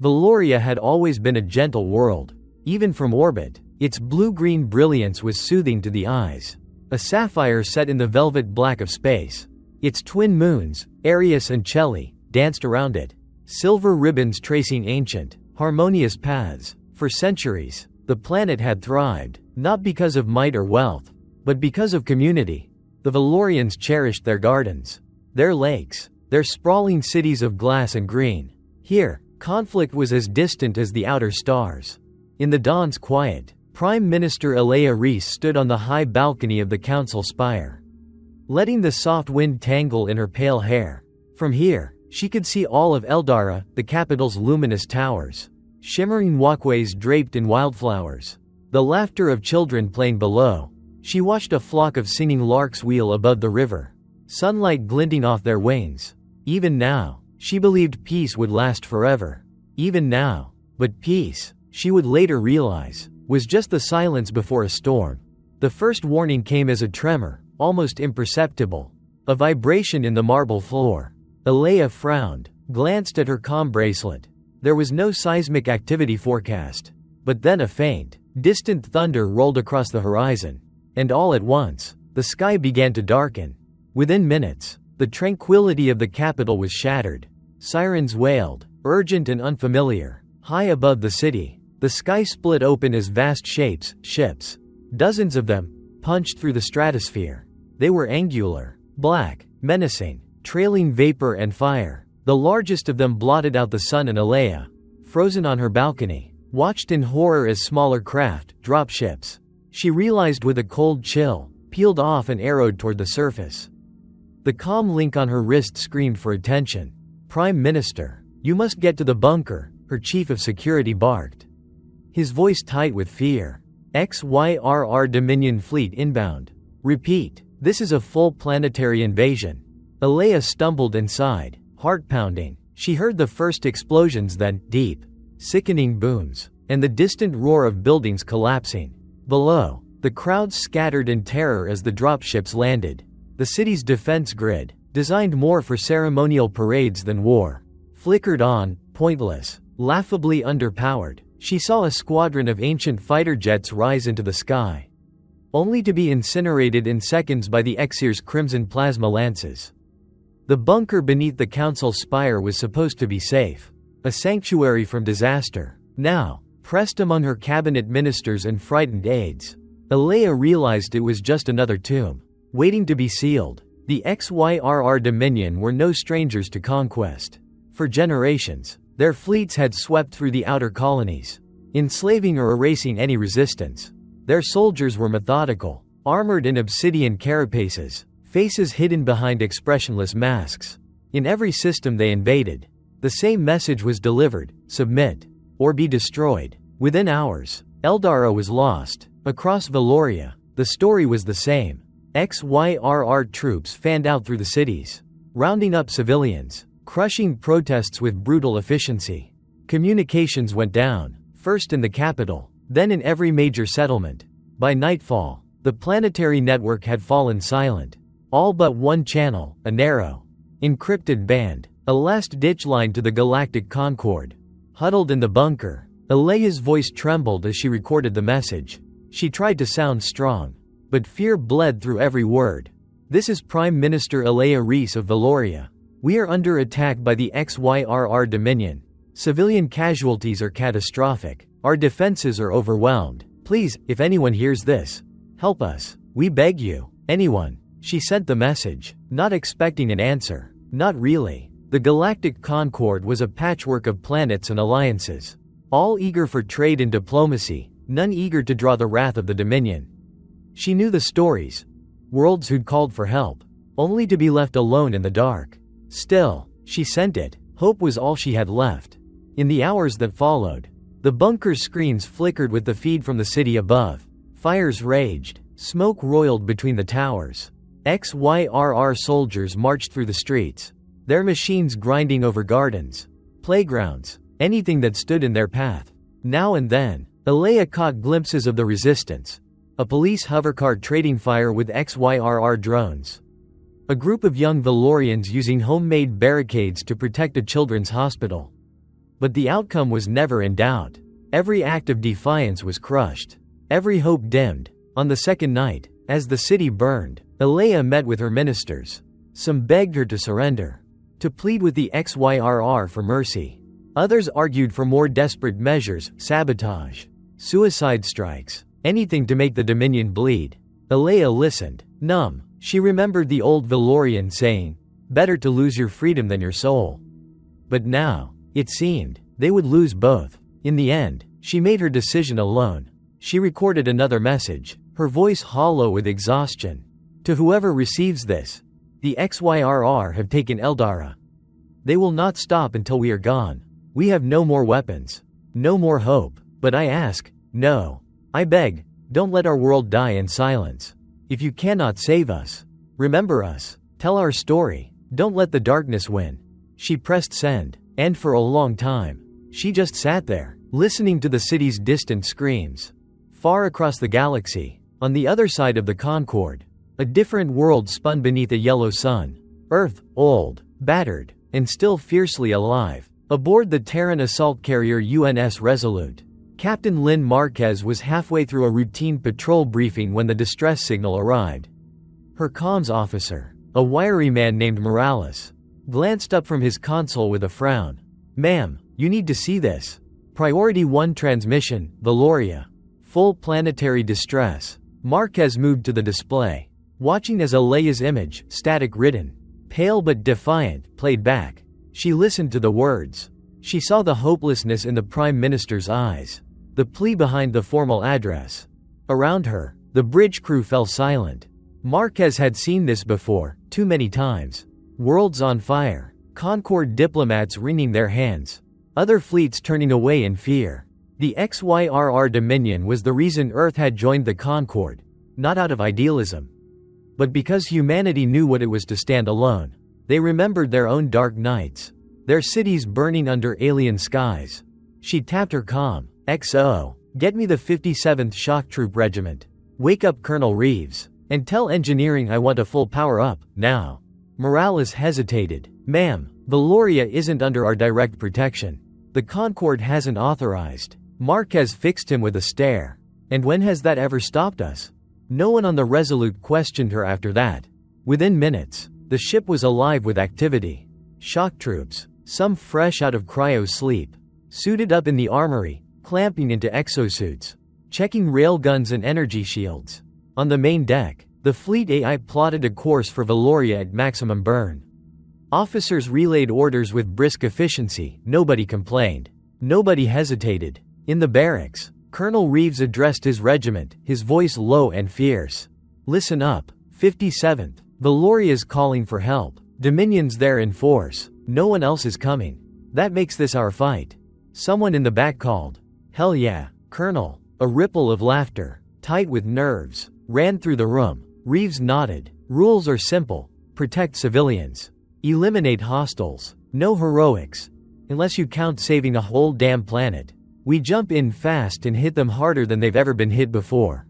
Veloria had always been a gentle world. Even from orbit, its blue-green brilliance was soothing to the eyes. A sapphire set in the velvet black of space. Its twin moons, Arius and Chelli, danced around it. Silver ribbons tracing ancient, harmonious paths. For centuries, the planet had thrived, not because of might or wealth, but because of community. The Velorians cherished their gardens, their lakes, their sprawling cities of glass and green. Here, conflict was as distant as the outer stars. In the dawn's quiet, Prime Minister Alea Reese stood on the high balcony of the council spire, letting the soft wind tangle in her pale hair. From here, she could see all of Eldara, the capital's luminous towers, shimmering walkways draped in wildflowers, the laughter of children playing below. She watched a flock of singing larks wheel above the river, sunlight glinting off their wings. Even now, she believed peace would last forever. Even now. But peace, she would later realize, was just the silence before a storm. The first warning came as a tremor, almost imperceptible. A vibration in the marble floor. Alea frowned, glanced at her comm bracelet. There was no seismic activity forecast. But then a faint, distant thunder rolled across the horizon. And all at once, the sky began to darken. Within minutes, the tranquility of the capital was shattered. Sirens wailed, urgent and unfamiliar. High above the city, the sky split open as vast shapes, ships, dozens of them, punched through the stratosphere. They were angular, black, menacing, trailing vapor and fire. The largest of them blotted out the sun, and Alea, frozen on her balcony, watched in horror as smaller craft, dropships. She realized with a cold chill, peeled off and arrowed toward the surface. The comm link on her wrist screamed for attention. "Prime Minister, you must get to the bunker," her chief of security barked, his voice tight with fear. "Xyrr Dominion fleet inbound. Repeat, this is a full planetary invasion." Alea stumbled inside, heart pounding. She heard the first explosions, then deep, sickening booms, and the distant roar of buildings collapsing. Below, the crowds scattered in terror as the dropships landed. The city's defense grid, designed more for ceremonial parades than war, flickered on, pointless, laughably underpowered. She saw a squadron of ancient fighter jets rise into the sky, only to be incinerated in seconds by the Xyrr's crimson plasma lances. The bunker beneath the council spire was supposed to be safe, a sanctuary from disaster. Now, pressed among her cabinet ministers and frightened aides, Alea realized it was just another tomb, waiting to be sealed. The Xyrr Dominion were no strangers to conquest. For generations, their fleets had swept through the outer colonies, enslaving or erasing any resistance. Their soldiers were methodical, armored in obsidian carapaces, faces hidden behind expressionless masks. In every system they invaded, the same message was delivered: submit, or be destroyed. Within hours, Eldara was lost. Across Veloria, the story was the same. Xyrr troops fanned out through the cities, rounding up civilians, crushing protests with brutal efficiency. Communications went down, first in the capital, then in every major settlement. By nightfall, the planetary network had fallen silent. All but one channel, a narrow, encrypted band, a last-ditch line to the Galactic Concord. Huddled in the bunker, Alea's voice trembled as she recorded the message. She tried to sound strong, but fear bled through every word. "This is Prime Minister Alea Reese of Veloria. We are under attack by the Xyrr Dominion. Civilian casualties are catastrophic. Our defenses are overwhelmed. Please, if anyone hears this, help us. We beg you. Anyone." She sent the message, not expecting an answer. Not really. The Galactic Concord was a patchwork of planets and alliances, all eager for trade and diplomacy, none eager to draw the wrath of the Dominion. She knew the stories. Worlds who'd called for help, only to be left alone in the dark. Still, she sent it. Hope was all she had left. In the hours that followed, the bunker's screens flickered with the feed from the city above. Fires raged, smoke roiled between the towers. Xyrr soldiers marched through the streets, their machines grinding over gardens, playgrounds, anything that stood in their path. Now and then, Alea caught glimpses of the resistance. A police hovercar trading fire with Xyrr drones. A group of young Velorians using homemade barricades to protect a children's hospital. But the outcome was never in doubt. Every act of defiance was crushed. Every hope dimmed. On the second night, as the city burned, Alea met with her ministers. Some begged her to surrender, to plead with the Xyrr for mercy. Others argued for more desperate measures, sabotage, suicide strikes, anything to make the Dominion bleed. Alea listened, numb. She remembered the old Velorian saying, "Better to lose your freedom than your soul." But now, it seemed, they would lose both. In the end, she made her decision alone. She recorded another message, her voice hollow with exhaustion. "To whoever receives this, the Xyrr have taken Eldara. They will not stop until we are gone. We have no more weapons, no more hope. But I ask, no. I beg, don't let our world die in silence. If you cannot save us, remember us. Tell our story. Don't let the darkness win." She pressed send, and for a long time, she just sat there, listening to the city's distant screams. Far across the galaxy, on the other side of the Concord, a different world spun beneath a yellow sun. Earth, old, battered, and still fiercely alive. Aboard the Terran assault carrier UNS Resolute, Captain Lynn Marquez was halfway through a routine patrol briefing when the distress signal arrived. Her comms officer, a wiry man named Morales, glanced up from his console with a frown. "Ma'am, you need to see this. Priority 1 transmission, Veloria. Full planetary distress." Marquez moved to the display, watching as Alea's image, static-ridden, pale but defiant, played back. She listened to the words. She saw the hopelessness in the Prime Minister's eyes, the plea behind the formal address. Around her, the bridge crew fell silent. Marquez had seen this before, too many times. Worlds on fire, Concord diplomats wringing their hands, other fleets turning away in fear. The Xyrr Dominion was the reason Earth had joined the Concord, not out of idealism, but because humanity knew what it was to stand alone. They remembered their own dark nights, their cities burning under alien skies. She tapped her comm. "XO, get me the 57th Shock Troop Regiment. Wake up Colonel Reeves, and tell engineering I want a full power-up, now." Morales hesitated. "Ma'am, Veloria isn't under our direct protection. The Concord hasn't authorized." Marquez fixed him with a stare. "And when has that ever stopped us?" No one on the Resolute questioned her after that. Within minutes, the ship was alive with activity. Shock troops, some fresh out of cryo sleep, suited up in the armory, clamping into exosuits, checking railguns and energy shields. On the main deck, the fleet AI plotted a course for Veloria at maximum burn. Officers relayed orders with brisk efficiency. Nobody complained. Nobody hesitated. In the barracks, Colonel Reeves addressed his regiment, his voice low and fierce. "Listen up, 57th. Veloria's calling for help. Dominion's there in force. No one else is coming. That makes this our fight." Someone in the back called, "Hell yeah, Colonel." A ripple of laughter, tight with nerves, ran through the room. Reeves nodded. "Rules are simple. Protect civilians. Eliminate hostiles. No heroics. Unless you count saving a whole damn planet. We jump in fast and hit them harder than they've ever been hit before."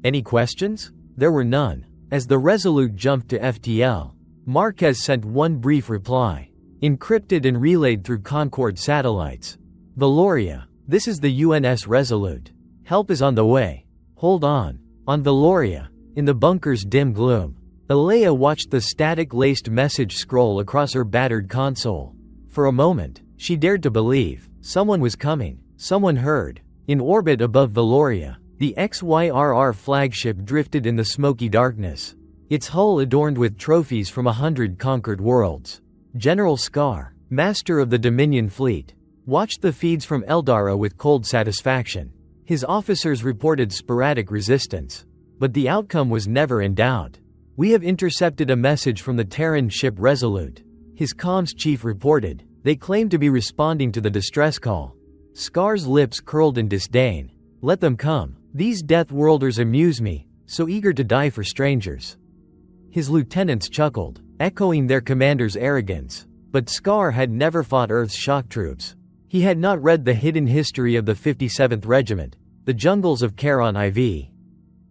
Any questions? There were none. As the Resolute jumped to FTL, Marquez sent one brief reply, encrypted and relayed through Concord satellites. "Veloria, this is the UNS Resolute. Help is on the way. Hold on." On Veloria, in the bunker's dim gloom, Alea watched the static-laced message scroll across her battered console. For a moment, she dared to believe someone was coming. Someone heard. In orbit above Veloria, the Xyrr flagship drifted in the smoky darkness, its hull adorned with trophies from 100 conquered worlds. General Scar, master of the Dominion fleet, watched the feeds from Eldara with cold satisfaction. His officers reported sporadic resistance, but the outcome was never in doubt. "We have intercepted a message from the Terran ship Resolute," his comms chief reported. "They claim to be responding to the distress call." Scar's lips curled in disdain. "Let them come. These Death Worlders amuse me, so eager to die for strangers." His lieutenants chuckled, echoing their commander's arrogance. But Scar had never fought Earth's shock troops. He had not read the hidden history of the 57th Regiment, the jungles of Charon IV,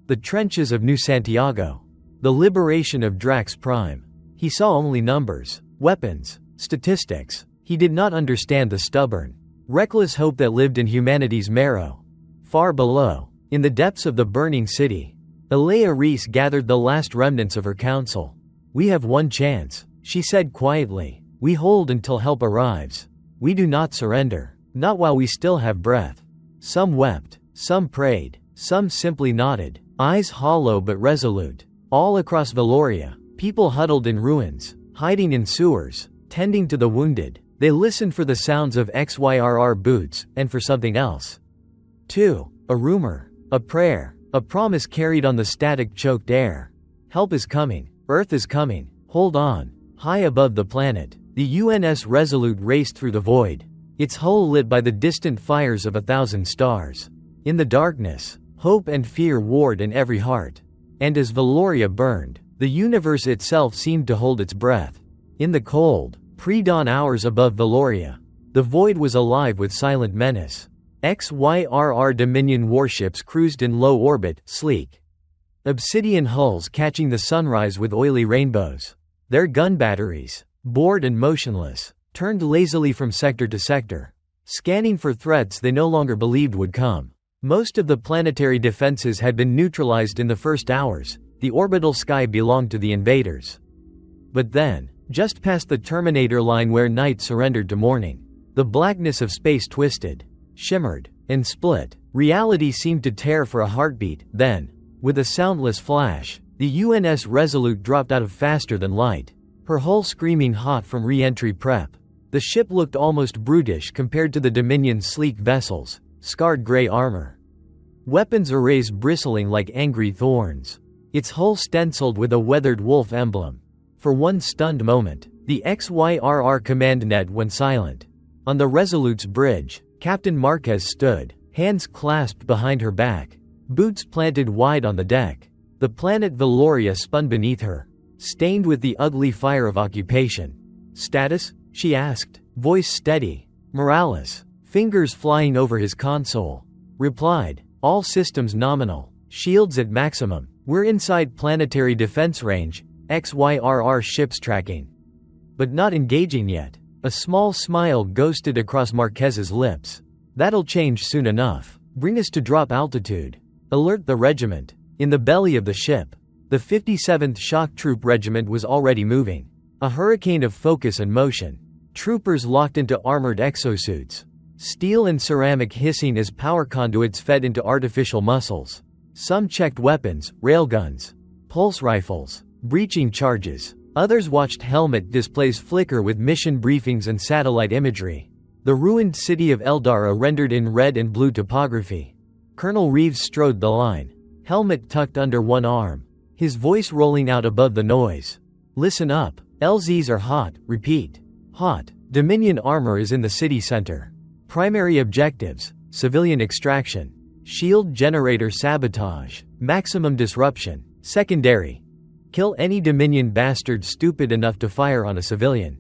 the trenches of New Santiago, the liberation of Drax Prime. He saw only numbers, weapons, statistics. He did not understand the stubborn, Reckless hope that lived in humanity's marrow. Far below, in the depths of the burning city, Alea Reese gathered the last remnants of her council. "We have one chance," she said quietly. "We hold until help arrives. We do not surrender, not while we still have breath." Some wept, some prayed, some simply nodded, eyes hollow but resolute. All across Veloria, people huddled in ruins, hiding in sewers, tending to the wounded. They listened for the sounds of Xyrr boots, and for something else. Too. A rumor, a prayer, a promise carried on the static choked air. Help is coming, Earth is coming, hold on. High above the planet, the UNS Resolute raced through the void, its hull lit by the distant fires of 1,000 stars. In the darkness, hope and fear warred in every heart. And as Veloria burned, the universe itself seemed to hold its breath. In the cold, pre-dawn hours above Veloria, the void was alive with silent menace. Xyrr Dominion warships cruised in low orbit, sleek. Obsidian hulls catching the sunrise with oily rainbows. Their gun batteries, bored and motionless, turned lazily from sector to sector, scanning for threats they no longer believed would come. Most of the planetary defenses had been neutralized in the first hours. The orbital sky belonged to the invaders. But then, just past the Terminator line where night surrendered to morning, the blackness of space twisted, shimmered, and split. Reality seemed to tear for a heartbeat. Then, with a soundless flash, the UNS Resolute dropped out of faster than light, her hull screaming hot from re-entry prep. The ship looked almost brutish compared to the Dominion's sleek vessels, scarred gray armor, weapons arrays bristling like angry thorns, its hull stenciled with a weathered wolf emblem. For one stunned moment, the Xyrr command net went silent. On the Resolute's bridge, Captain Marquez stood, hands clasped behind her back, boots planted wide on the deck. The planet Veloria spun beneath her, stained with the ugly fire of occupation. "Status?" she asked, voice steady. Morales, fingers flying over his console, replied, "All systems nominal, shields at maximum. We're inside planetary defense range, Xyrr ships tracking." But not engaging yet. A small smile ghosted across Marquez's lips. "That'll change soon enough. Bring us to drop altitude. Alert the regiment." In the belly of the ship, the 57th Shock Troop Regiment was already moving. A hurricane of focus and motion. Troopers locked into armored exosuits. Steel and ceramic hissing as power conduits fed into artificial muscles. Some checked weapons, railguns, pulse rifles, breaching charges. Others watched helmet displays flicker with mission briefings and satellite imagery. The ruined city of Eldara rendered in red and blue topography. Colonel Reeves strode the line, helmet tucked under one arm, his voice rolling out above the noise. "Listen up. LZs are hot, repeat. Hot. Dominion armor is in the city center. Primary objectives: civilian extraction, shield generator sabotage, maximum disruption. Secondary: kill any Dominion bastard stupid enough to fire on a civilian.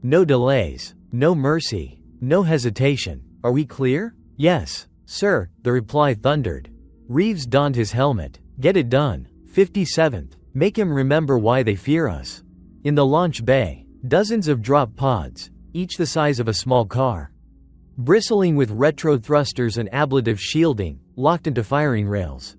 No delays, no mercy, no hesitation. Are we clear?" "Yes, sir," the reply thundered. Reeves donned his helmet. "Get it done. 57th. Make him remember why they fear us." In the launch bay, dozens of drop pods, each the size of a small car, bristling with retro thrusters and ablative shielding, locked into firing rails.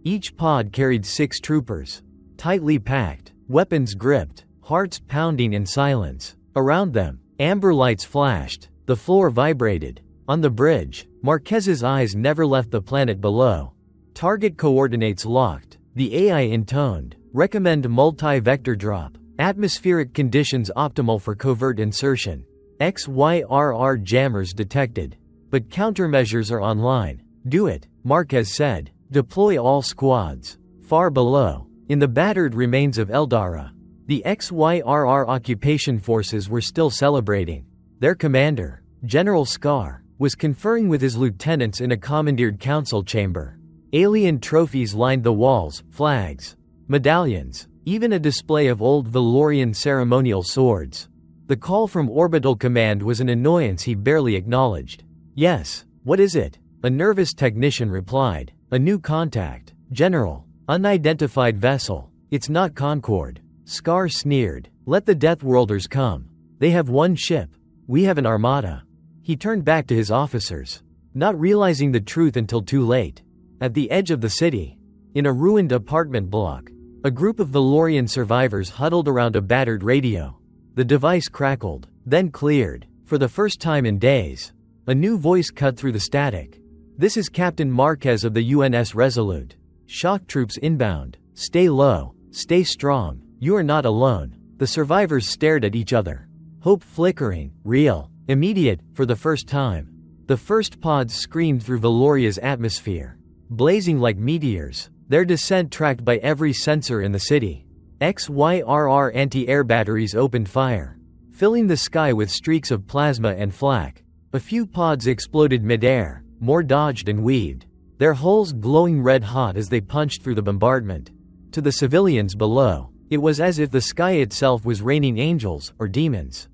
Each pod carried 6 troopers, tightly packed, weapons gripped, hearts pounding in silence. Around them, amber lights flashed, the floor vibrated. On the bridge, Marquez's eyes never left the planet below. Target coordinates locked, the AI intoned, recommend multi-vector drop, atmospheric conditions optimal for covert insertion. Xyrr jammers detected. But countermeasures are online. "Do it," Marquez said. "Deploy all squads." Far below, in the battered remains of Eldara, the Xyrr occupation forces were still celebrating. Their commander, General Scar, was conferring with his lieutenants in a commandeered council chamber. Alien trophies lined the walls, flags, medallions, even a display of old Velorian ceremonial swords. The call from Orbital Command was an annoyance he barely acknowledged. "Yes, what is it?" a nervous technician replied. "A new contact, General. Unidentified vessel. It's not Concord." Scar sneered. "Let the Death Worlders come. They have one ship. We have an armada." He turned back to his officers, not realizing the truth until too late. At the edge of the city, in a ruined apartment block, a group of Velorian survivors huddled around a battered radio. The device crackled, then cleared. For the first time in days, a new voice cut through the static. "This is Captain Marquez of the UNS Resolute. Shock troops inbound. Stay low. Stay strong. You are not alone." The survivors stared at each other. Hope flickering, real, immediate, for the first time. The first pods screamed through Veloria's atmosphere, blazing like meteors, their descent tracked by every sensor in the city. Xyrr anti-air batteries opened fire, filling the sky with streaks of plasma and flak. A few pods exploded mid-air, more dodged and weaved, their hulls glowing red-hot as they punched through the bombardment. To the civilians below, it was as if the sky itself was raining angels or demons,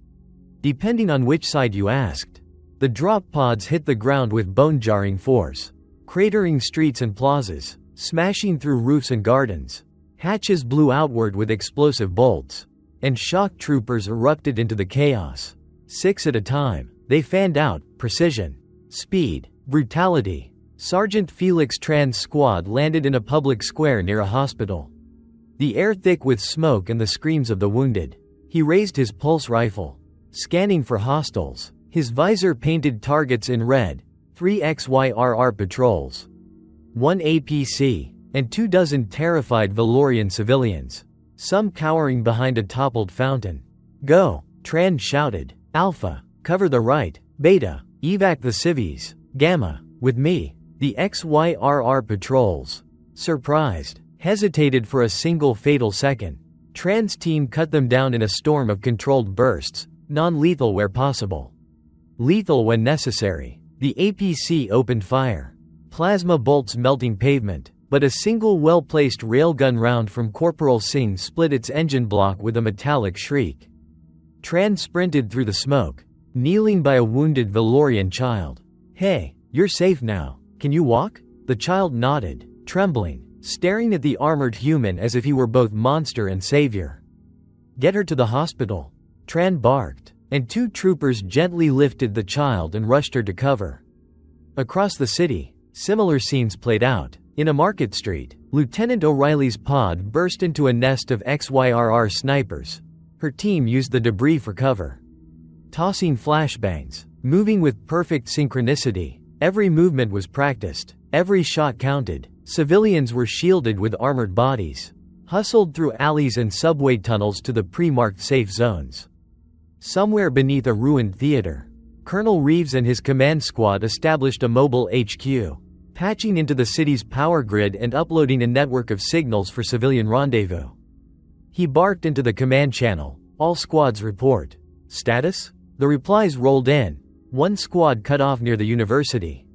depending on which side you asked. The drop pods hit the ground with bone-jarring force, cratering streets and plazas, smashing through roofs and gardens. Hatches blew outward with explosive bolts, and shock troopers erupted into the chaos. 6 at a time, they fanned out, precision, speed, brutality. Sergeant Felix Tran's squad landed in a public square near a hospital, the air thick with smoke and the screams of the wounded. He raised his pulse rifle, scanning for hostiles. His visor painted targets in red: 3 Xyrr patrols, 1 APC, and 24 terrified Velorian civilians, some cowering behind a toppled fountain. "Go," Tran shouted. "Alpha, cover the right. Beta, evac the civies. Gamma, with me." The Xyrr patrols, surprised, hesitated for a single fatal second. Tran's team cut them down in a storm of controlled bursts, non-lethal where possible, lethal when necessary. The APC opened fire, plasma bolts melting pavement, but a single well-placed railgun round from Corporal Singh split its engine block with a metallic shriek. Tran sprinted through the smoke, kneeling by a wounded Velorian child. "Hey, you're safe now. Can you walk?" The child nodded, trembling, staring at the armored human as if he were both monster and savior. "Get her to the hospital," Tran barked, and 2 troopers gently lifted the child and rushed her to cover. Across the city, similar scenes played out. In a market street, Lieutenant O'Reilly's pod burst into a nest of Xyrr snipers. Her team used the debris for cover, tossing flashbangs, moving with perfect synchronicity. Every movement was practiced, every shot counted. Civilians were shielded with armored bodies, hustled through alleys and subway tunnels to the pre-marked safe zones. Somewhere beneath a ruined theater, Colonel Reeves and his command squad established a mobile HQ, patching into the city's power grid and uploading a network of signals for civilian rendezvous. He barked into the command channel, "All squads report. Status?" The replies rolled in. One squad cut off near the university,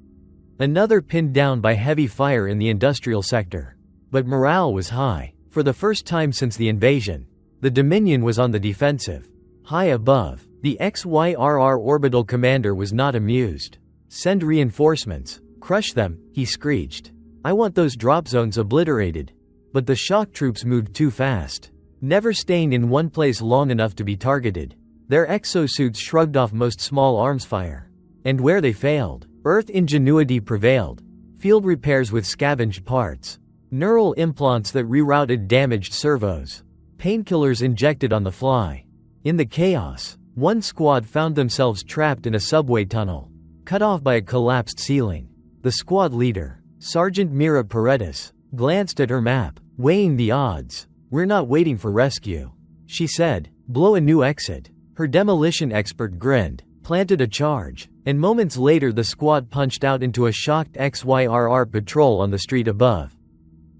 another pinned down by heavy fire in the industrial sector. But morale was high. For the first time since the invasion, the Dominion was on the defensive. High above, the Xyrr orbital commander was not amused. "Send reinforcements. Crush them," he screeched. "I want those drop zones obliterated." But the shock troops moved too fast, never staying in one place long enough to be targeted. Their exosuits shrugged off most small arms fire. And where they failed, Earth ingenuity prevailed. Field repairs with scavenged parts, neural implants that rerouted damaged servos, painkillers injected on the fly. In the chaos, one squad found themselves trapped in a subway tunnel, cut off by a collapsed ceiling. The squad leader, Sergeant Mira Paredes, glanced at her map, weighing the odds. "We're not waiting for rescue," she said. "Blow a new exit." Her demolition expert grinned, planted a charge, and moments later the squad punched out into a shocked Xyrr patrol on the street above.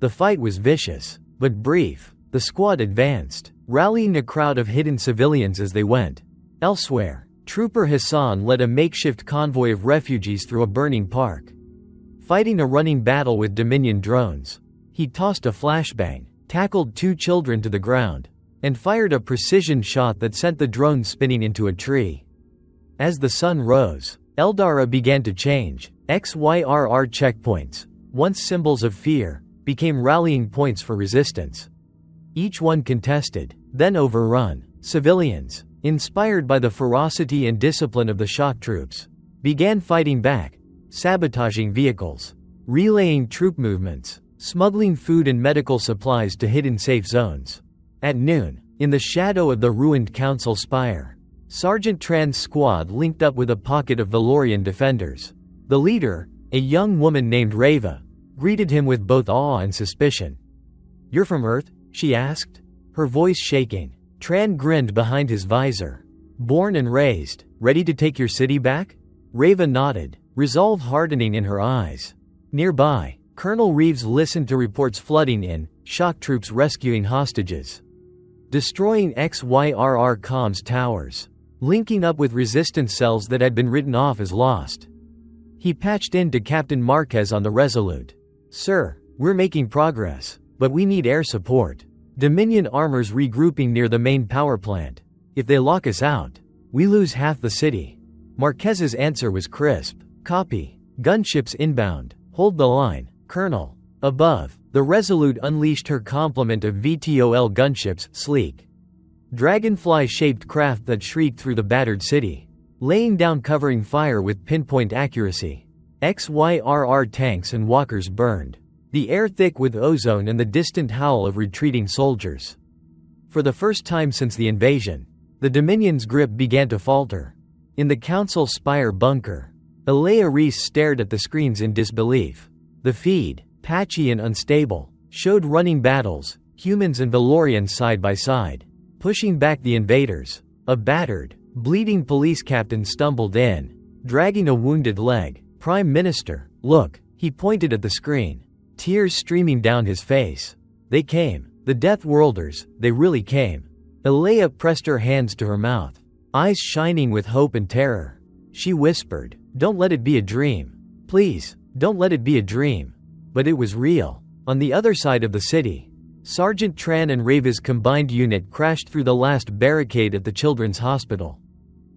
The fight was vicious, but brief. The squad advanced, rallying a crowd of hidden civilians as they went. Elsewhere, Trooper Hassan led a makeshift convoy of refugees through a burning park, fighting a running battle with Dominion drones. He tossed a flashbang, tackled 2 children to the ground, and fired a precision shot that sent the drone spinning into a tree. As the sun rose, Eldara began to change. Xyrr checkpoints, once symbols of fear, became rallying points for resistance. Each one contested, then overrun. Civilians, inspired by the ferocity and discipline of the shock troops, began fighting back, sabotaging vehicles, relaying troop movements, smuggling food and medical supplies to hidden safe zones. At noon, in the shadow of the ruined council spire, Sergeant Tran's squad linked up with a pocket of Velorian defenders. The leader, a young woman named Reva, greeted him with both awe and suspicion. "You're from Earth?" she asked, her voice shaking. Tran grinned behind his visor. "Born and raised, ready to take your city back?" Reva nodded, resolve hardening in her eyes. Nearby, Colonel Reeves listened to reports flooding in, shock troops rescuing hostages, destroying Xyrr comms towers, linking up with resistance cells that had been written off as lost. He patched in to Captain Marquez on the Resolute. "Sir, we're making progress, but we need air support. Dominion armor's regrouping near the main power plant. If they lock us out, we lose half the city." Marquez's answer was crisp. "Copy. Gunships inbound. Hold the line, Colonel." Above, the Resolute unleashed her complement of VTOL gunships, sleek, dragonfly-shaped craft that shrieked through the battered city, laying down covering fire with pinpoint accuracy. Xyrr tanks and walkers burned, the air thick with ozone and the distant howl of retreating soldiers. For the first time since the invasion, the Dominion's grip began to falter. In the Council Spire bunker, Alea Reese stared at the screens in disbelief. The feed, patchy and unstable, showed running battles, humans and Velorians side by side, pushing back the invaders. A battered, bleeding police captain stumbled in, dragging a wounded leg. "Prime Minister, look," he pointed at the screen, tears streaming down his face. "They came. The Death Worlders, they really came." Alea pressed her hands to her mouth, eyes shining with hope and terror. She whispered, "Don't let it be a dream. Please, don't let it be a dream." But it was real. On the other side of the city, Sergeant Tran and Reva's combined unit crashed through the last barricade at the Children's Hospital,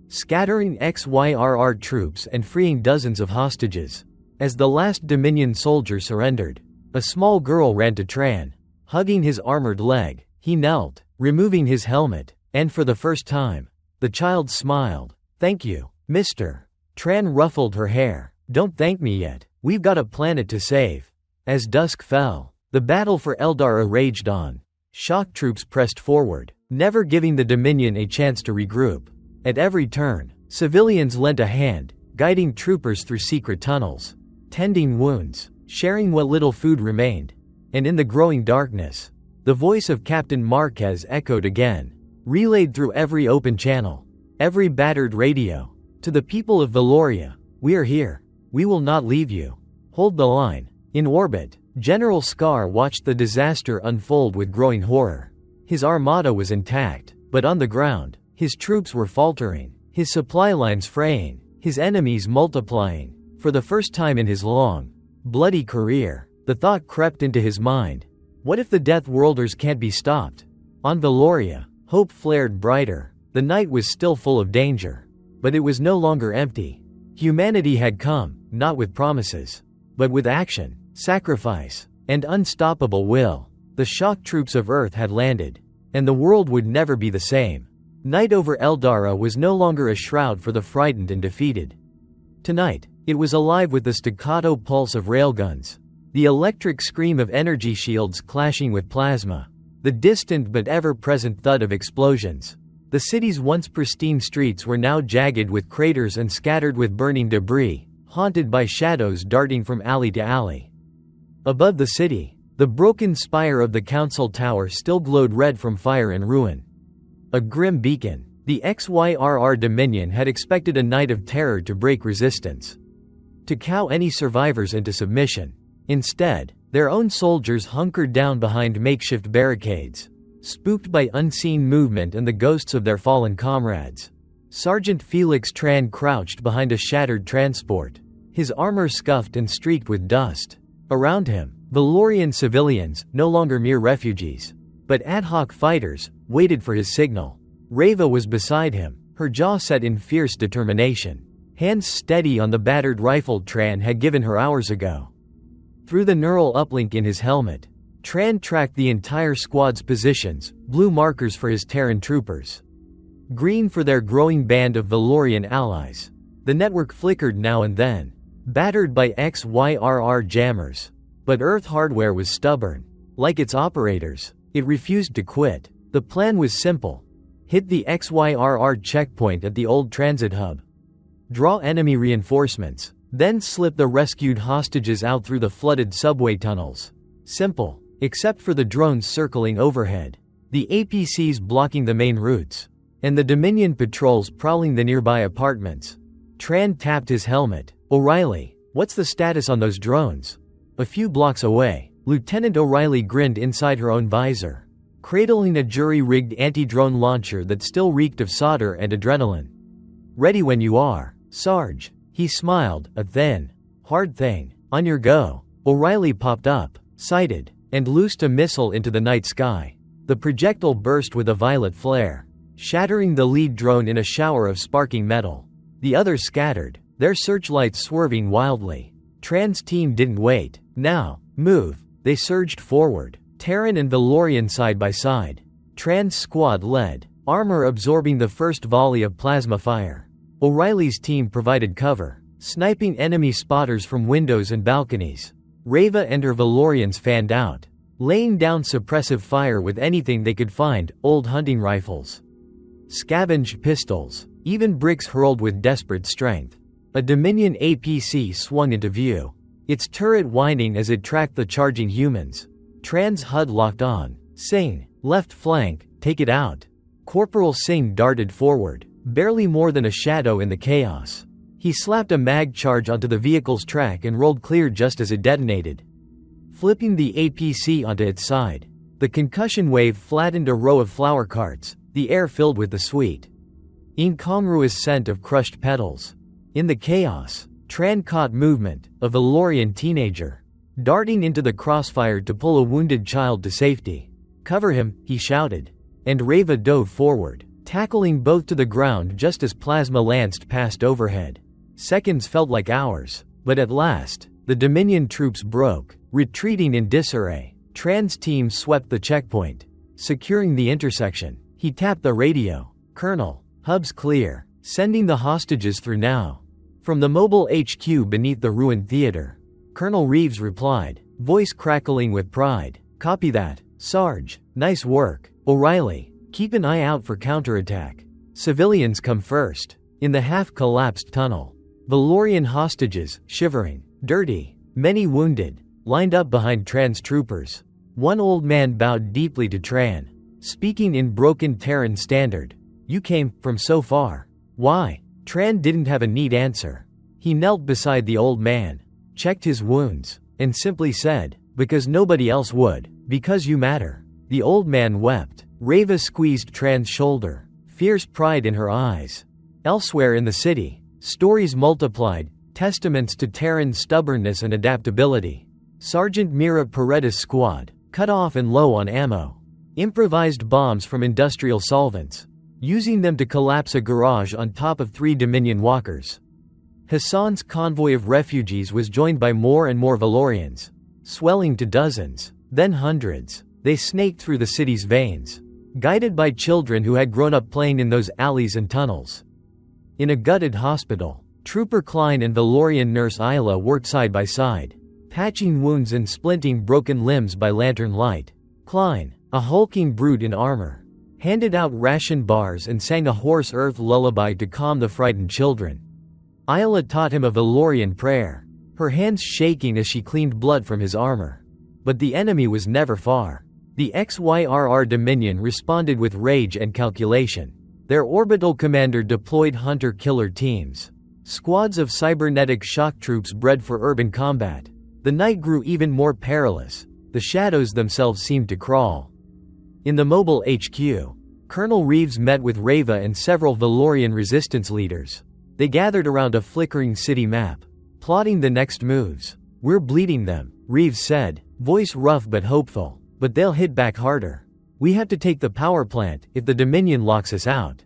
scattering Xyrr troops and freeing dozens of hostages. As the last Dominion soldier surrendered, a small girl ran to Tran, hugging his armored leg. He knelt, removing his helmet, and for the first time, the child smiled. "Thank you, Mr." Tran ruffled her hair. "Don't thank me yet. We've got a planet to save." As dusk fell, the battle for Eldara raged on. Shock troops pressed forward, never giving the Dominion a chance to regroup. At every turn, civilians lent a hand, guiding troopers through secret tunnels, tending wounds, sharing what little food remained. And in the growing darkness, the voice of Captain Marquez echoed again, relayed through every open channel, every battered radio. "To the people of Veloria, we are here. We will not leave you. Hold the line." In orbit, General Scar watched the disaster unfold with growing horror. His armada was intact, but on the ground, his troops were faltering, his supply lines fraying, his enemies multiplying. For the first time in his long, bloody career, the thought crept into his mind, what if the Death Worlders can't be stopped? On Veloria, hope flared brighter. The night was still full of danger, but it was no longer empty. Humanity had come, not with promises, but with action, sacrifice, and unstoppable will. The shock troops of Earth had landed, and the world would never be the same. Night over Eldara was no longer a shroud for the frightened and defeated. Tonight, it was alive with the staccato pulse of railguns, the electric scream of energy shields clashing with plasma, the distant but ever-present thud of explosions. The city's once pristine streets were now jagged with craters and scattered with burning debris, haunted by shadows darting from alley to alley. Above the city, the broken spire of the council tower still glowed red from fire and ruin. A grim beacon, the Xyrr Dominion had expected a night of terror to break resistance, to cow any survivors into submission. Instead, their own soldiers hunkered down behind makeshift barricades, spooked by unseen movement and the ghosts of their fallen comrades. Sergeant Felix Tran crouched behind a shattered transport, his armor scuffed and streaked with dust. Around him, Velorian civilians, no longer mere refugees, but ad hoc fighters, waited for his signal. Reva was beside him, her jaw set in fierce determination, hands steady on the battered rifle Tran had given her hours ago. Through the neural uplink in his helmet, Tran tracked the entire squad's positions, blue markers for his Terran troopers, green for their growing band of Velorian allies. The network flickered now and then, battered by Xyrr jammers. But Earth hardware was stubborn. Like its operators, it refused to quit. The plan was simple. Hit the Xyrr checkpoint at the old transit hub. Draw enemy reinforcements, then slip the rescued hostages out through the flooded subway tunnels. Simple, except for the drones circling overhead, the APCs blocking the main routes, and the Dominion patrols prowling the nearby apartments. Tran tapped his helmet. O'Reilly, what's the status on those drones? A few blocks away, Lieutenant O'Reilly grinned inside her own visor, cradling a jury-rigged anti-drone launcher that still reeked of solder and adrenaline. Ready when you are, Sarge. He smiled, a thin, hard thing. On your go. O'Reilly popped up, sighted, and loosed a missile into the night sky. The projectile burst with a violet flare, shattering the lead drone in a shower of sparking metal. The others scattered, their searchlights swerving wildly. Tran's team didn't wait. Now, move. They surged forward, Terran and Velorian side by side. Tran's squad led, armor absorbing the first volley of plasma fire. O'Reilly's team provided cover, sniping enemy spotters from windows and balconies. Reva and her Velorians fanned out, laying down suppressive fire with anything they could find, old hunting rifles, scavenged pistols, even bricks hurled with desperate strength. A Dominion APC swung into view, its turret whining as it tracked the charging humans. Tran's HUD locked on. Singh, left flank, take it out. Corporal Singh darted forward, barely more than a shadow in the chaos. He slapped a mag charge onto the vehicle's track and rolled clear just as it detonated, flipping the APC onto its side. The concussion wave flattened a row of flower carts, the air filled with the sweet, incongruous scent of crushed petals. In the chaos, Tran caught movement, a Velorian teenager, darting into the crossfire to pull a wounded child to safety. Cover him, he shouted. And Reva dove forward, tackling both to the ground just as plasma lanced past overhead. Seconds felt like hours, but at last, the Dominion troops broke, retreating in disarray. Tran's team swept the checkpoint, securing the intersection. He tapped the radio. Colonel, hub's clear, sending the hostages through now. From the mobile HQ beneath the ruined theater, Colonel Reeves replied, voice crackling with pride. Copy that, Sarge. Nice work. O'Reilly, keep an eye out for counterattack. Civilians come first. In the half-collapsed tunnel, Velorian hostages, shivering, dirty, many wounded, lined up behind Tran's troopers. One old man bowed deeply to Tran, speaking in broken Terran standard. You came from so far. Why? Tran didn't have a neat answer. He knelt beside the old man, checked his wounds, and simply said, because nobody else would, because you matter. The old man wept. Reva squeezed Tran's shoulder, fierce pride in her eyes. Elsewhere in the city, stories multiplied, testaments to Terran's stubbornness and adaptability. Sergeant Mira Paredes' squad, cut off and low on ammo, improvised bombs from industrial solvents, using them to collapse a garage on top of 3 Dominion walkers. Hassan's convoy of refugees was joined by more and more Velorians, swelling to dozens, then hundreds. They snaked through the city's veins, guided by children who had grown up playing in those alleys and tunnels. In a gutted hospital, Trooper Klein and Velorian nurse Isla worked side by side, patching wounds and splinting broken limbs by lantern light. Klein, a hulking brute in armor, handed out ration bars and sang a hoarse earth lullaby to calm the frightened children. Isla taught him a Velorian prayer, her hands shaking as she cleaned blood from his armor. But the enemy was never far. The Xyrr Dominion responded with rage and calculation. Their orbital commander deployed hunter-killer teams, squads of cybernetic shock troops bred for urban combat. The night grew even more perilous. The shadows themselves seemed to crawl. In the mobile HQ, Colonel Reeves met with Reva and several Velorian resistance leaders. They gathered around a flickering city map, plotting the next moves. We're bleeding them, Reeves said, voice rough but hopeful. But they'll hit back harder. We have to take the power plant if the Dominion locks us out.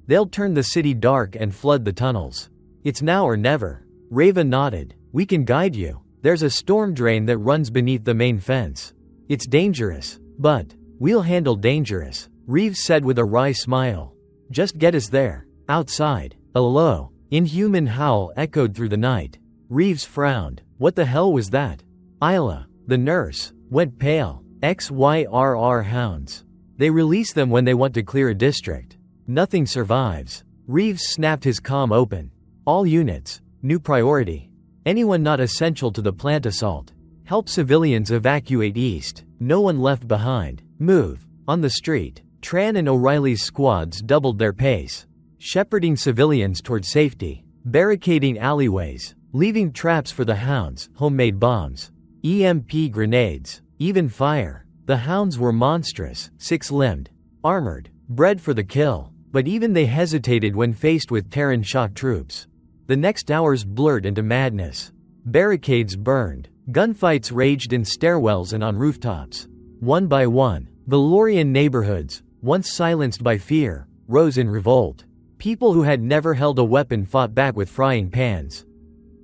They'll turn the city dark and flood the tunnels. It's now or never. Reva nodded. We can guide you. There's a storm drain that runs beneath the main fence. It's dangerous, but we'll handle dangerous, Reeves said with a wry smile. Just get us there. Outside, a low, Inhuman howl echoed through the night. Reeves frowned. What the hell was that? Isla, the nurse, went pale. Xyrr hounds. They release them when they want to clear a district. Nothing survives. Reeves snapped his comm open. All units. New priority. Anyone not essential to the plant assault. Help civilians evacuate east. No one left behind. Move. On the street, Tran and O'Reilly's squads doubled their pace, shepherding civilians toward safety, barricading alleyways, leaving traps for the hounds, homemade bombs, EMP grenades, even fire. The hounds were monstrous, six-limbed, armored, bred for the kill, but even they hesitated when faced with Terran shock troops. The next hours blurred into madness. Barricades burned. Gunfights raged in stairwells and on rooftops. One by one, Velorian neighborhoods, once silenced by fear, rose in revolt. People who had never held a weapon fought back with frying pans,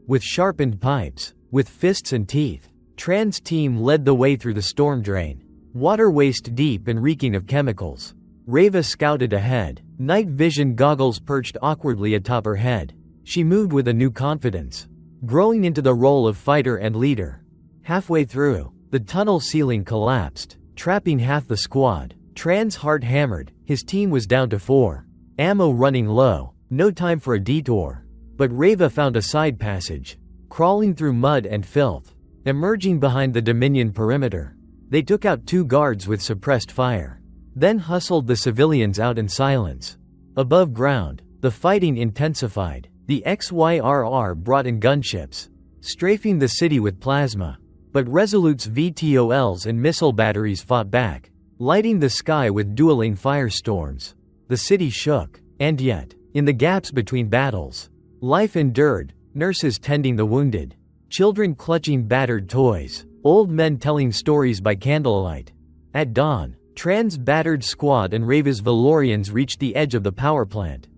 with sharpened pipes, with fists and teeth. Tran's team led the way through the storm drain, water waist deep and reeking of chemicals. Reva scouted ahead, night vision goggles perched awkwardly atop her head. She moved with a new confidence, growing into the role of fighter and leader. Halfway through, the tunnel ceiling collapsed, trapping half the squad. Tran's heart hammered. His team was down to 4. Ammo running low. No time for a detour. But Reva found a side passage, crawling through mud and filth, emerging behind the Dominion perimeter. They took out 2 guards with suppressed fire, then hustled the civilians out in silence. Above ground, the fighting intensified. The Xyrr brought in gunships, strafing the city with plasma. But Resolute's VTOLs and missile batteries fought back, lighting the sky with dueling firestorms. The city shook. And yet, in the gaps between battles, life endured. Nurses tending the wounded, children clutching battered toys, old men telling stories by candlelight. At dawn, Tran's battered squad and Reva's Velorians reached the edge of the power plant.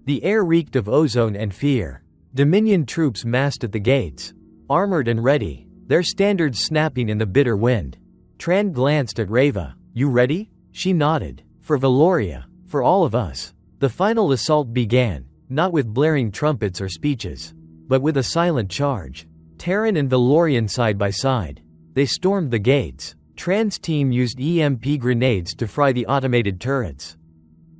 The air reeked of ozone and fear. Dominion troops massed at the gates, armored and ready, their standards snapping in the bitter wind. Tran glanced at Reva. You ready? She nodded. For Veloria. For all of us. The final assault began, not with blaring trumpets or speeches, but with a silent charge. Terran and Velorian side by side. They stormed the gates. Tran's team used EMP grenades to fry the automated turrets.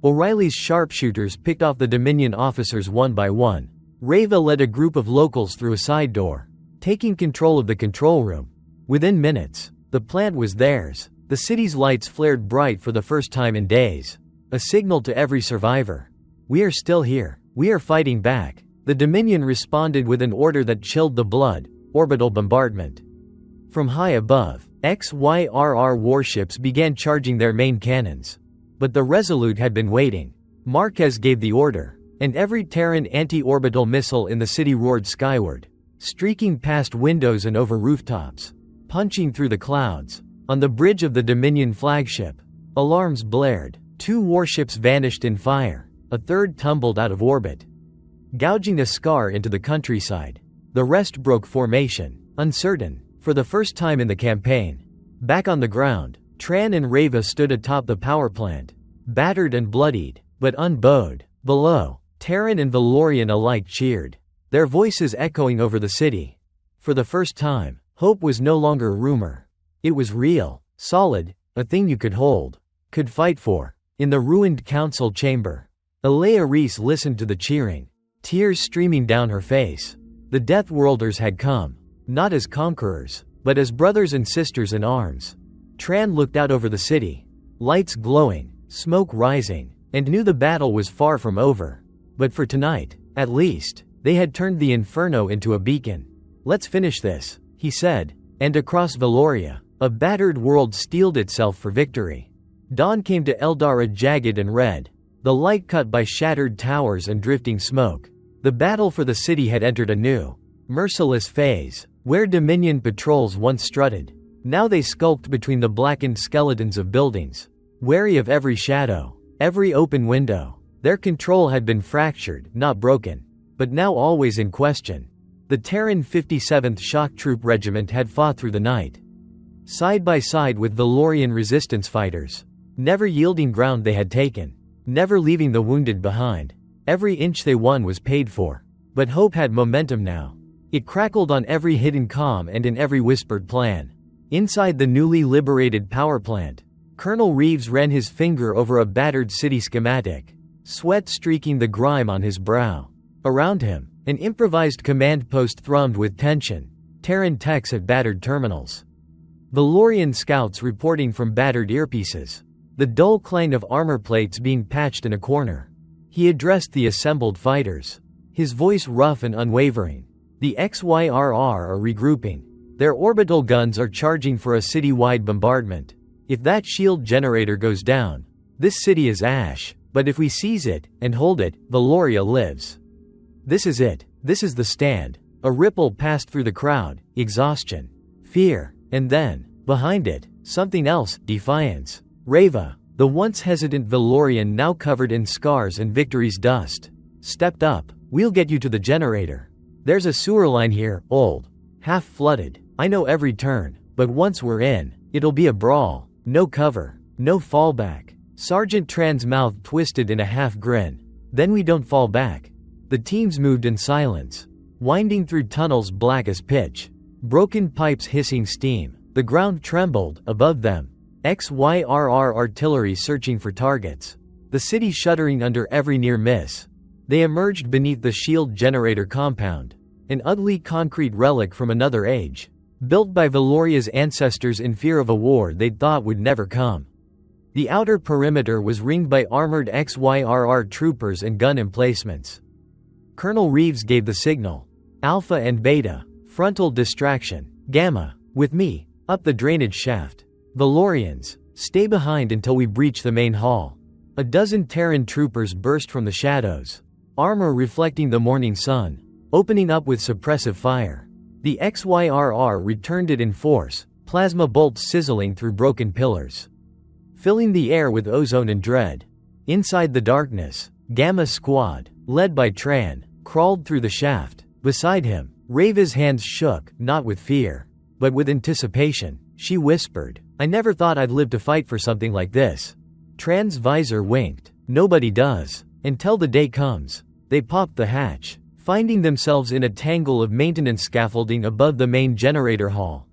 O'Reilly's sharpshooters picked off the Dominion officers one by one. Reva led a group of locals through a side door, taking control of the control room. Within minutes, the plant was theirs. The city's lights flared bright for the first time in days. A signal to every survivor. We are still here. We are fighting back. The Dominion responded with an order that chilled the blood. Orbital bombardment. From high above, Xyrr warships began charging their main cannons. But the Resolute had been waiting. Marquez gave the order, and every Terran anti-orbital missile in the city roared skyward, streaking past windows and over rooftops, punching through the clouds. On the bridge of the Dominion flagship, alarms blared. 2 warships vanished in fire. A third tumbled out of orbit, gouging a scar into the countryside. The rest broke formation, uncertain, for the first time in the campaign. Back on the ground, Tran and Reva stood atop the power plant, battered and bloodied, but unbowed. Below, Terran and Velorian alike cheered, their voices echoing over the city. For the first time, hope was no longer a rumor. It was real, solid, a thing you could hold, could fight for. In the ruined council chamber, Alea Reese listened to the cheering, tears streaming down her face. The Death Worlders had come, not as conquerors, but as brothers and sisters in arms. Tran looked out over the city, lights glowing, smoke rising, and knew the battle was far from over. But for tonight, at least, they had turned the inferno into a beacon. Let's finish this, he said, and across Veloria, a battered world steeled itself for victory. Dawn came to Eldara jagged and red, the light cut by shattered towers and drifting smoke. The battle for the city had entered a new, merciless phase, where Dominion patrols once strutted. Now they skulked between the blackened skeletons of buildings, wary of every shadow, every open window. Their control had been fractured, not broken, but now always in question. The Terran 57th Shock Troop Regiment had fought through the night, side by side with Velorian resistance fighters, never yielding ground they had taken, never leaving the wounded behind. Every inch they won was paid for. But hope had momentum now. It crackled on every hidden comm and in every whispered plan. Inside the newly liberated power plant, Colonel Reeves ran his finger over a battered city schematic, sweat streaking the grime on his brow. Around him, an improvised command post thrummed with tension, Terran techs at battered terminals. Velorian scouts reporting from battered earpieces. The dull clang of armor plates being patched in a corner. He addressed the assembled fighters, his voice rough and unwavering. The Xyrr are regrouping. Their orbital guns are charging for a city-wide bombardment. If that shield generator goes down, this city is ash, but if we seize it and hold it, Veloria lives. This is it. This is the stand. A ripple passed through the crowd, exhaustion, fear, and then, behind it, something else, defiance. Reva, the once hesitant Velorian now covered in scars and victories dust, stepped up. We'll get you to the generator. There's a sewer line here, old, half flooded. I know every turn, but once we're in, it'll be a brawl. No cover, no fallback. Sergeant Tran's mouth twisted in a half grin. Then we don't fall back. The teams moved in silence, winding through tunnels black as pitch, broken pipes hissing steam. The ground trembled above them. Xyrr artillery searching for targets. The city shuddering under every near miss. They emerged beneath the shield generator compound, an ugly concrete relic from another age, built by Veloria's ancestors in fear of a war they'd thought would never come. The outer perimeter was ringed by armored Xyrr troopers and gun emplacements. Colonel Reeves gave the signal. Alpha and Beta, frontal distraction. Gamma, with me, up the drainage shaft. Velorians, stay behind until we breach the main hall. A dozen Terran troopers burst from the shadows, armor reflecting the morning sun, opening up with suppressive fire. The Xyrr returned it in force, plasma bolts sizzling through broken pillars, filling the air with ozone and dread. Inside the darkness, Gamma Squad, led by Tran, crawled through the shaft. Beside him, Reva's hands shook, not with fear, but with anticipation. She whispered, I never thought I'd live to fight for something like this. Tran's visor winked. Nobody does. Until the day comes. They popped the hatch, finding themselves in a tangle of maintenance scaffolding above the main generator hall.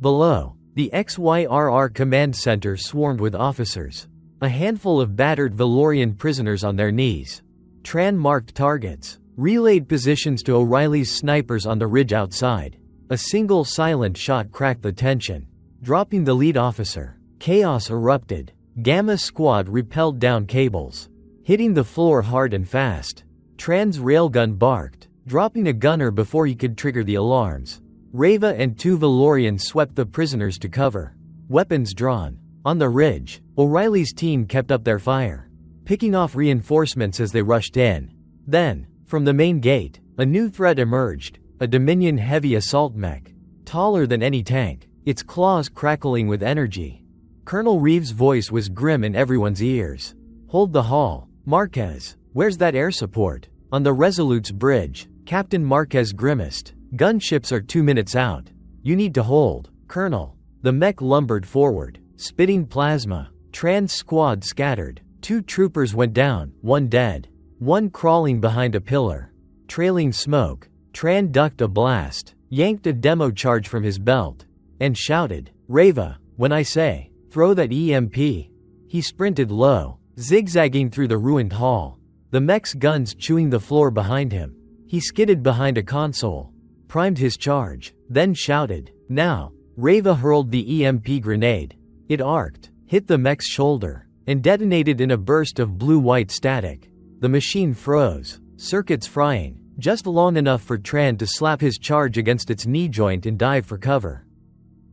Below, the Xyrr command center swarmed with officers. A handful of battered Velorian prisoners on their knees. Tran marked targets, relayed positions to O'Reilly's snipers on the ridge outside. A single silent shot cracked the tension, dropping the lead officer. Chaos erupted. Gamma Squad repelled down cables, hitting the floor hard and fast. Tran's railgun barked, dropping a gunner before he could trigger the alarms. Reva and two Velorians swept the prisoners to cover, weapons drawn. On the ridge, O'Reilly's team kept up their fire, picking off reinforcements as they rushed in. Then, from the main gate, a new threat emerged, a Dominion heavy assault mech, taller than any tank, its claws crackling with energy. Colonel Reeves' voice was grim in everyone's ears. Hold the hall, Marquez. Where's that air support? On the Resolute's bridge, Captain Marquez grimaced. Gunships are 2 minutes out. You need to hold, Colonel. The mech lumbered forward, spitting plasma. Tran's squad scattered. 2 troopers went down, 1 dead, 1 crawling behind a pillar. Trailing smoke, Tran ducked a blast, yanked a demo charge from his belt, and shouted, Reva, when I say, throw that EMP. He sprinted low, zigzagging through the ruined hall, the mech's guns chewing the floor behind him. He skidded behind a console, primed his charge, then shouted, now. Reva hurled the EMP grenade. It arced, hit the mech's shoulder, and detonated in a burst of blue-white static. The machine froze, circuits frying, just long enough for Tran to slap his charge against its knee joint and dive for cover.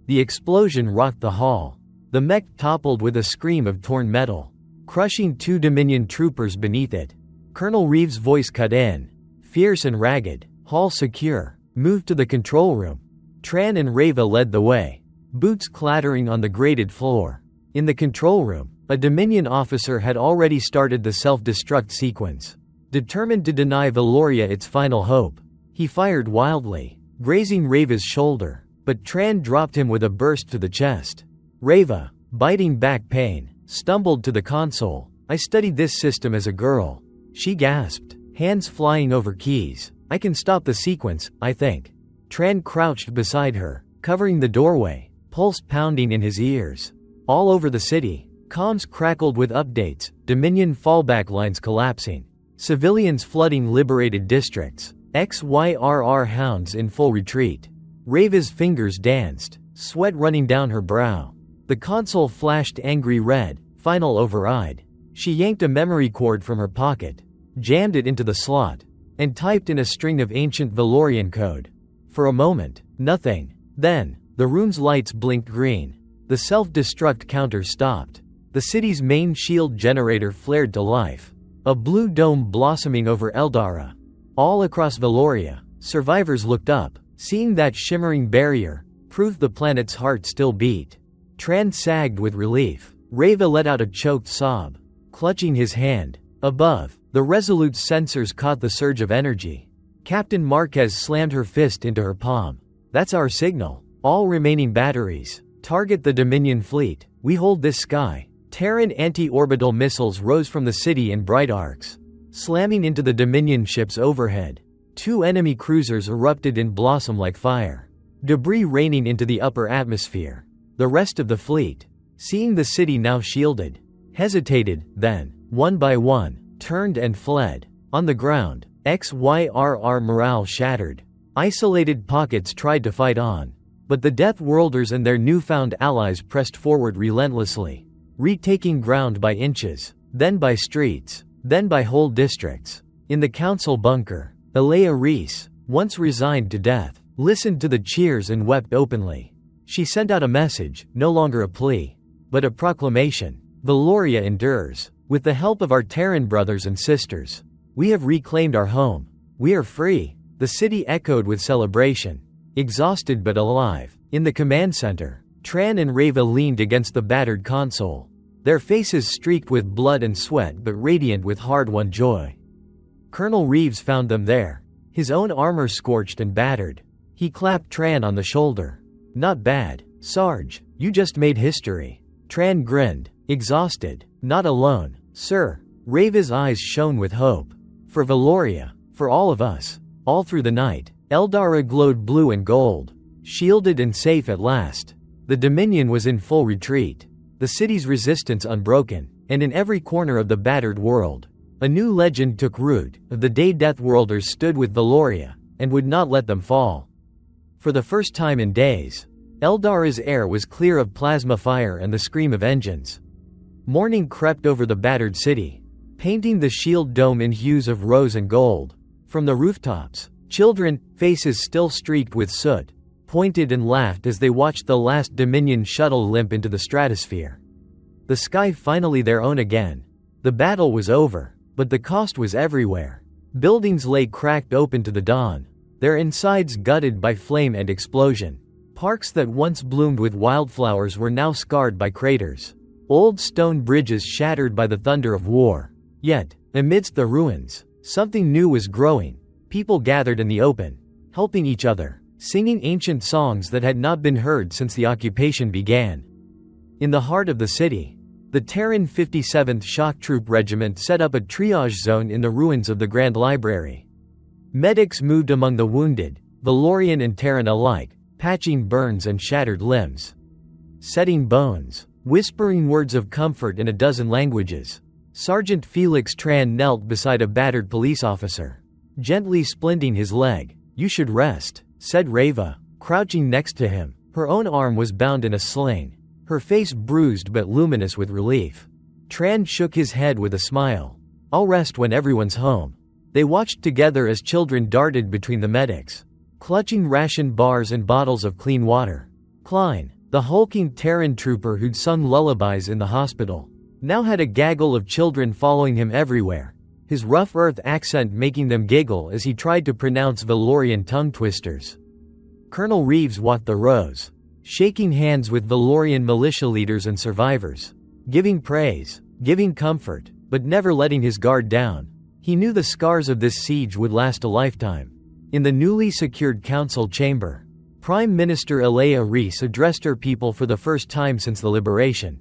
The explosion rocked the hall. The mech toppled with a scream of torn metal, crushing 2 Dominion troopers beneath it. Colonel Reeves' voice cut in, fierce and ragged. Hall secure. Move to the control room. Tran and Reva led the way, boots clattering on the grated floor. In the control room, a Dominion officer had already started the self-destruct sequence, determined to deny Veloria its final hope. He fired wildly, grazing Reva's shoulder, but Tran dropped him with a burst to the chest. Reva, biting back pain, stumbled to the console. I studied this system as a girl. She gasped, hands flying over keys. I can stop the sequence, I think. Tran crouched beside her, covering the doorway, pulse pounding in his ears. All over the city, comms crackled with updates, Dominion fallback lines collapsing, civilians flooding liberated districts, Xyrr hounds in full retreat. Reva's fingers danced, sweat running down her brow. The console flashed angry red, final override. She yanked a memory cord from her pocket, jammed it into the slot, and typed in a string of ancient Velorian code. For a moment, nothing. Then, the room's lights blinked green. The self-destruct counter stopped. The city's main shield generator flared to life. A blue dome blossoming over Eldara. All across Veloria, survivors looked up, seeing that shimmering barrier, proof the planet's heart still beat. Tran sagged with relief. Reva let out a choked sob, clutching his hand. Above, the Resolute sensors caught the surge of energy. Captain Marquez slammed her fist into her palm. That's our signal. All remaining batteries. Target the Dominion fleet. We hold this sky. Terran anti-orbital missiles rose from the city in bright arcs, slamming into the Dominion ships overhead. 2 enemy cruisers erupted in blossom like fire, debris raining into the upper atmosphere. The rest of the fleet, seeing the city now shielded, hesitated, then, one by one, turned and fled. On the ground, Xyrr morale shattered. Isolated pockets tried to fight on, but the Death Worlders and their newfound allies pressed forward relentlessly, retaking ground by inches, then by streets, then by whole districts. In the council bunker, Alea Reese, once resigned to death, listened to the cheers and wept openly. She sent out a message, no longer a plea, but a proclamation. Veloria endures. With the help of our Terran brothers and sisters, we have reclaimed our home. We are free. The city echoed with celebration. Exhausted but alive. In the command center, Tran and Reva leaned against the battered console, their faces streaked with blood and sweat but radiant with hard-won joy. Colonel Reeves found them there, his own armor scorched and battered. He clapped Tran on the shoulder. Not bad, Sarge, you just made history. Tran grinned, exhausted. Not alone, sir. Reva's eyes shone with hope. For Veloria, for all of us. All through the night, Eldara glowed blue and gold, shielded and safe at last. The Dominion was in full retreat, the city's resistance unbroken, and in every corner of the battered world, a new legend took root of the day Deathworlders stood with Veloria, and would not let them fall. For the first time in days, Eldara's air was clear of plasma fire and the scream of engines. Morning crept over the battered city, painting the shield dome in hues of rose and gold. From the rooftops, children, faces still streaked with soot, pointed and laughed as they watched the last Dominion shuttle limp into the stratosphere. The sky finally their own again. The battle was over, but the cost was everywhere. Buildings lay cracked open to the dawn, their insides gutted by flame and explosion. Parks that once bloomed with wildflowers were now scarred by craters. Old stone bridges shattered by the thunder of war. Yet, amidst the ruins, something new was growing. People gathered in the open, helping each other, singing ancient songs that had not been heard since the occupation began. In the heart of the city, the Terran 57th Shock Troop Regiment set up a triage zone in the ruins of the Grand Library. Medics moved among the wounded, Velorian and Terran alike, patching burns and shattered limbs, setting bones, whispering words of comfort in a dozen languages. Sergeant Felix Tran knelt beside a battered police officer, gently splinting his leg. "You should rest," said Reva, crouching next to him. Her own arm was bound in a sling, her face bruised but luminous with relief. Tran shook his head with a smile. "I'll rest when everyone's home." They watched together as children darted between the medics, clutching ration bars and bottles of clean water. Klein, the hulking Terran trooper who'd sung lullabies in the hospital, now had a gaggle of children following him everywhere, his rough earth accent making them giggle as he tried to pronounce Velorian tongue twisters. Colonel Reeves walked the rows, shaking hands with Velorian militia leaders and survivors, giving praise, giving comfort, but never letting his guard down. He knew the scars of this siege would last a lifetime. In the newly secured council chamber, Prime Minister Alea Reese addressed her people for the first time since the liberation.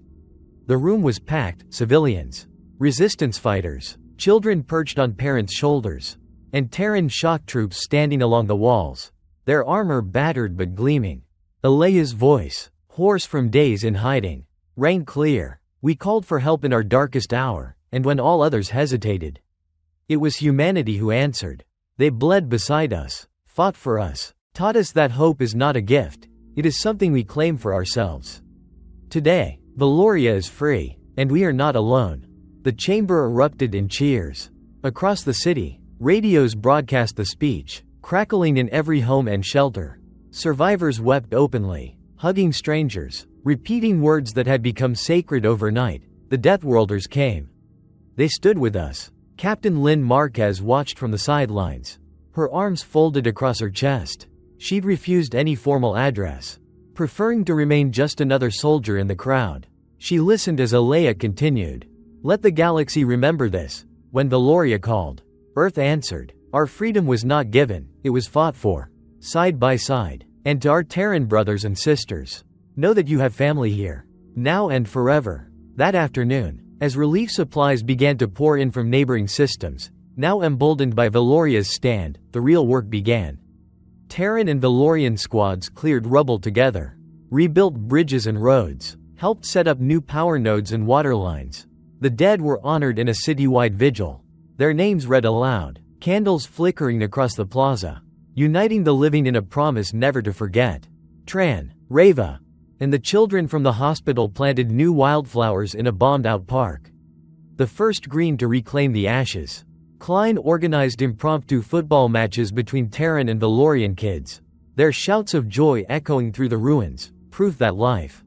The room was packed, civilians, resistance fighters, children perched on parents' shoulders, and Terran shock troops standing along the walls, their armor battered but gleaming. Alea's voice, hoarse from days in hiding, rang clear. We called for help in our darkest hour, and when all others hesitated, it was humanity who answered. They bled beside us, fought for us, taught us that hope is not a gift, it is something we claim for ourselves. Today, Veloria is free, and we are not alone. The chamber erupted in cheers. Across the city, radios broadcast the speech, crackling in every home and shelter. Survivors wept openly, hugging strangers, repeating words that had become sacred overnight. The Deathworlders came. They stood with us. Captain Lynn Marquez watched from the sidelines. Her arms folded across her chest. She'd refused any formal address, preferring to remain just another soldier in the crowd. She listened as Alea continued. Let the galaxy remember this. When Veloria called, Earth answered. Our freedom was not given, it was fought for. Side by side. And to our Terran brothers and sisters, know that you have family here. Now and forever. That afternoon, as relief supplies began to pour in from neighboring systems, now emboldened by Veloria's stand, the real work began. Terran and Velorian squads cleared rubble together, rebuilt bridges and roads, helped set up new power nodes and water lines. The dead were honored in a citywide vigil. Their names read aloud, candles flickering across the plaza, uniting the living in a promise never to forget. Tran, Reva, and the children from the hospital planted new wildflowers in a bombed-out park. The first green to reclaim the ashes. Klein organized impromptu football matches between Terran and Velorian kids, their shouts of joy echoing through the ruins, proof that life,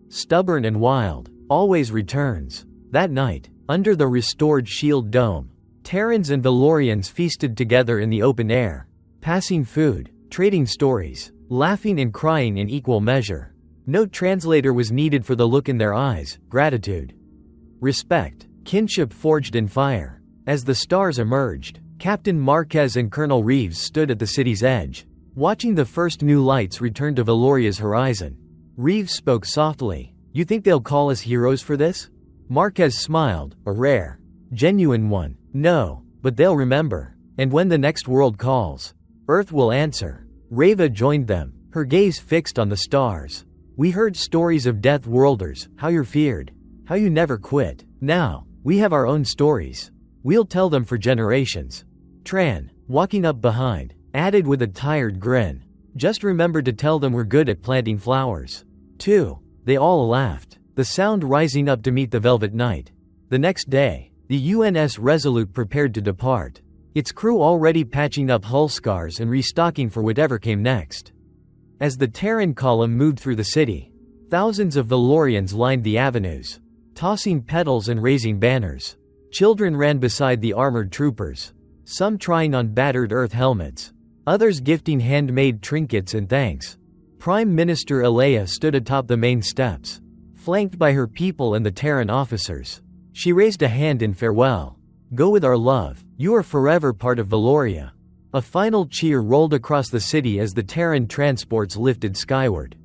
stubborn and wild, always returns. That night, under the restored shield dome, Terrans and Velorians feasted together in the open air, passing food, trading stories, laughing and crying in equal measure. No translator was needed for the look in their eyes, gratitude, respect, kinship forged in fire. As the stars emerged, Captain Marquez and Colonel Reeves stood at the city's edge, watching the first new lights return to Veloria's horizon. Reeves spoke softly. You think they'll call us heroes for this? Marquez smiled, a rare, genuine one. No, but they'll remember. And when the next world calls, Earth will answer. Reva joined them, her gaze fixed on the stars. We heard stories of Death Worlders, how you're feared, how you never quit. Now, we have our own stories. We'll tell them for generations. Tran, walking up behind, added with a tired grin. Just remember to tell them we're good at planting flowers. 2. They all laughed, the sound rising up to meet the Velvet Night. The next day, the UNS Resolute prepared to depart, its crew already patching up hull scars and restocking for whatever came next. As the Terran column moved through the city, thousands of Velorians lined the avenues, tossing petals and raising banners. Children ran beside the armored troopers, some trying on battered Earth helmets, others gifting handmade trinkets and thanks. Prime Minister Alea stood atop the main steps, flanked by her people and the Terran officers. She raised a hand in farewell. Go with our love, you are forever part of Veloria. A final cheer rolled across the city as the Terran transports lifted skyward,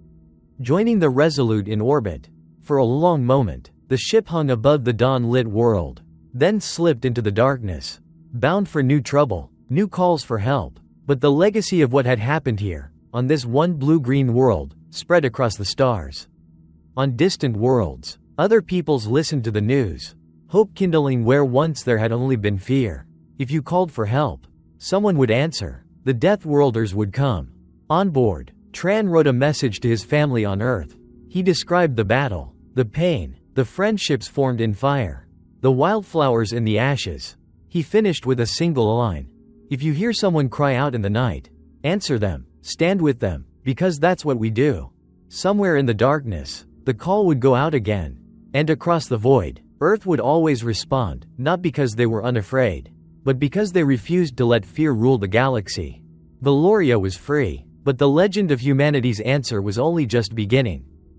joining the Resolute in orbit. For a long moment, the ship hung above the dawn-lit world, then slipped into the darkness, bound for new trouble, new calls for help. But the legacy of what had happened here, on this one blue-green world, spread across the stars. On distant worlds, other peoples listened to the news, hope kindling where once there had only been fear. If you called for help, someone would answer. The Death Worlders would come. On board, Tran wrote a message to his family on Earth. He described the battle, the pain, the friendships formed in fire, the wildflowers in the ashes. He finished with a single line. If you hear someone cry out in the night, answer them, stand with them, because that's what we do. Somewhere in the darkness, the call would go out again. And across the void, Earth would always respond, not because they were unafraid, but because they refused to let fear rule the galaxy. Veloria was free, but the legend of humanity's answer was only just beginning.